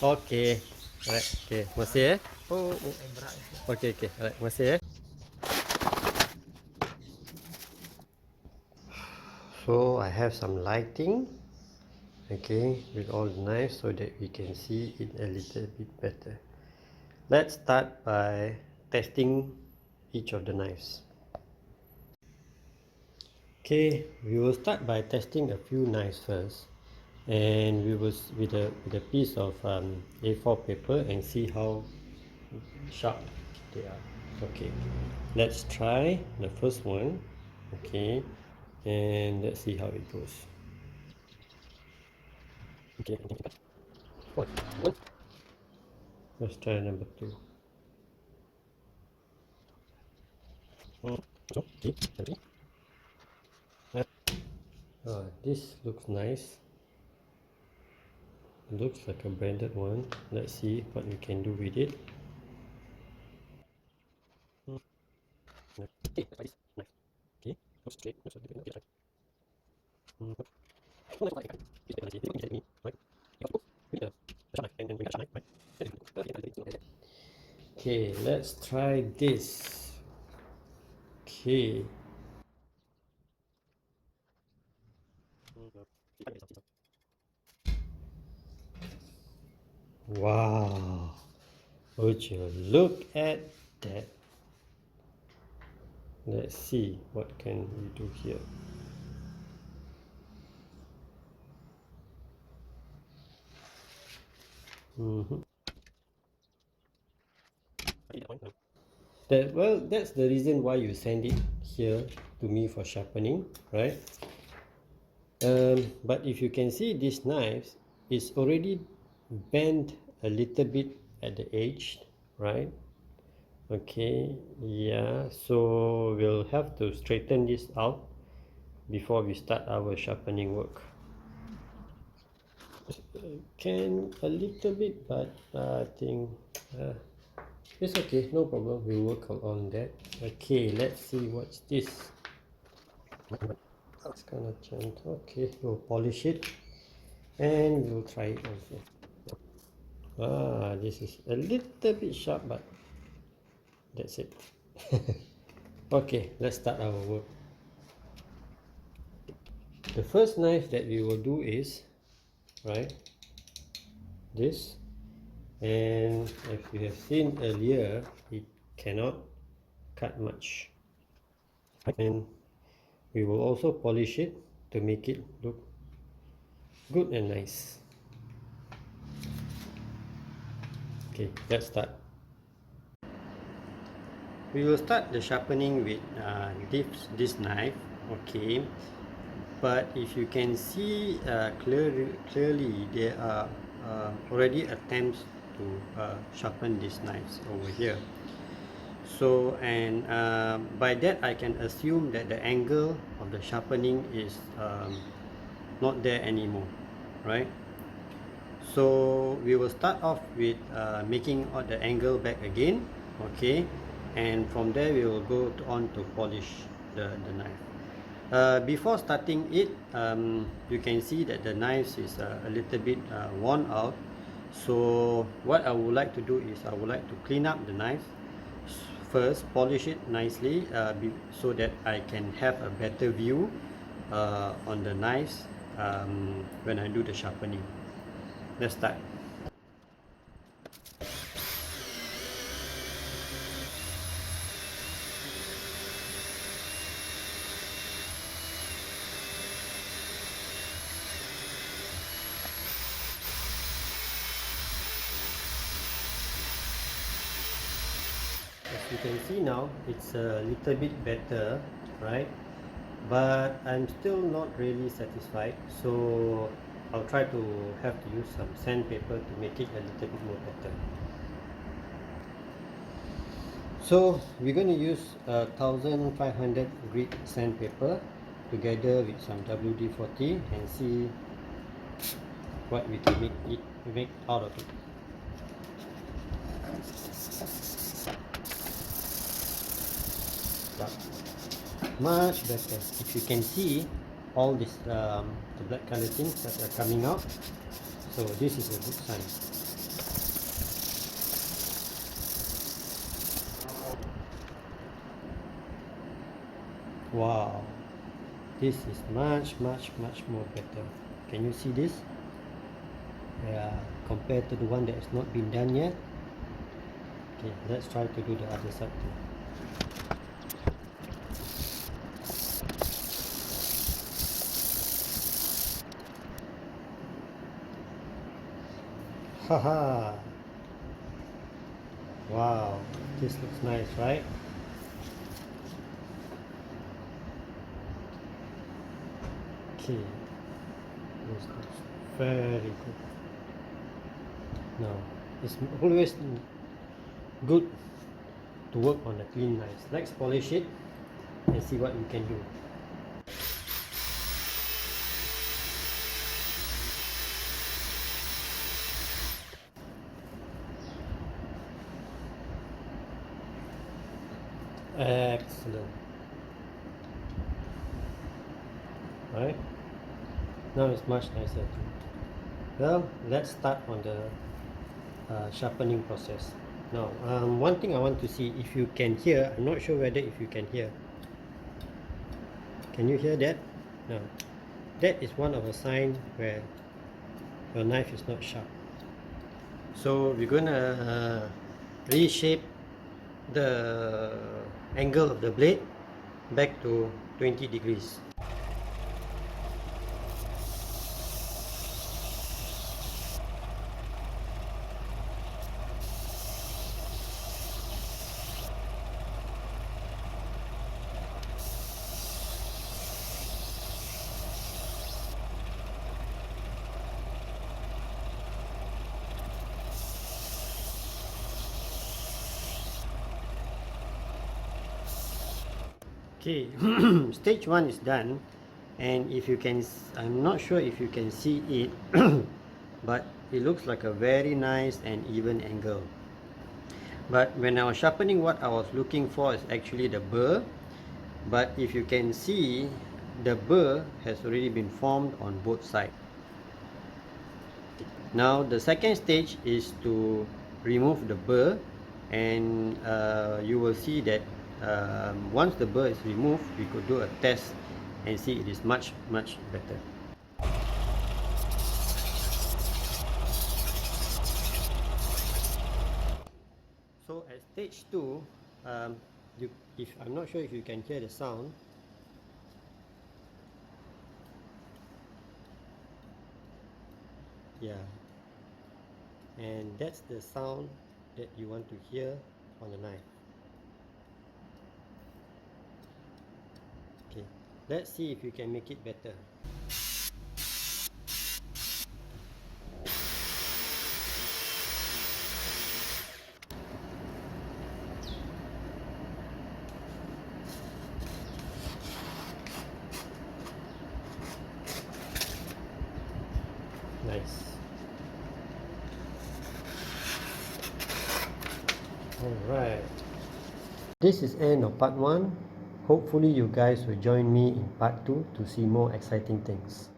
Okay. Alright, okay. Masih eh? Oh, oh. Okay, okay. Alright, masih eh? So I have some lighting, okay, with all the knives so that we can see it a little bit better. Let's start by testing each of the knives. Okay, we will start by testing a few knives first, and we will with a piece of A4 paper and see how sharp they are. Okay, let's try the first one. Okay, and let's see how it goes. Okay, one. Let's try number two. Okay, ready? This looks nice. It looks like a branded one. Let's see what we can do with it. Okay, let's try this knife. Okay, looks straight. Looks like okay, try. Oh, nice, okay. This penalty. This is me, right? You have to go with the sharp knife and bring the sharp knife, right? Okay, let's try this. Okay. Wow. Would you look at that? Let's see what can we do here. That's the reason why you send it here to me for sharpening, right? But if you can see, this knife is already bent a little bit at the edge, right? Okay, yeah, so we'll have to straighten this out before we start our sharpening work. Can a little bit, but I think it's okay, no problem. We'll work on that. Okay, let's see what's this. It's kind of gentle. Okay, we'll polish it and we'll try it also. This is a little bit sharp, but that's it. Okay, let's start our work. The first knife that we will do is, right, this. And as we have seen earlier, it cannot cut much. And we will also polish it to make it look good and nice. Okay, let's start. We will start the sharpening with this knife. Okay, but if you can see clearly, there are already attempts to sharpen these knives over here. So, and by that I can assume that the angle of the sharpening is not there anymore, right? So we will start off with making all the angle back again, okay, and from there we will go on to polish the knife. Before starting it, you can see that the knife is a little bit worn out. So what I would like to do is I would like to clean up the knife first, polish it nicely so that I can have a better view on the knives when I do the sharpening. Let's start. As you can see now, it's a little bit better, right? But I'm still not really satisfied, so I'll try to have to use some sandpaper to make it a little bit more better. So we're going to use 1500 grit sandpaper together with some WD-40 and see what we can make out of it. Much better. If you can see all this the black color things that are coming out, so this is a good sign. Wow, this is much more better. Can you see this? Yeah, compared to the one that has not been done yet. Okay, let's try to do the other side too. Haha! Wow, this looks nice, right? Okay, this looks very good. Now, it's always good to work on a clean knife. Let's polish it and see what we can do. Excellent. Right? Now it's much nicer too. Well, let's start on the sharpening process. Now, one thing I want to see if you can hear. I'm not sure whether if you can hear. Can you hear that? No. That is one of the signs where your knife is not sharp. So we're gonna reshape the angle of the blade back to 20 degrees. Okay, stage 1 is done, and if you can, I'm not sure if you can see it, but it looks like a very nice and even angle. But when I was sharpening, what I was looking for is actually the burr, but if you can see, the burr has already been formed on both sides. Now the second stage is to remove the burr, and you will see that once the burr is removed, we could do a test and see it is much better. So at stage 2, if I'm not sure if you can hear the sound. Yeah, and that's the sound that you want to hear on the knife. Okay, let's see if you can make it better. Nice. Alright. This is end of part 1. Hopefully you guys will join me in part 2 to see more exciting things.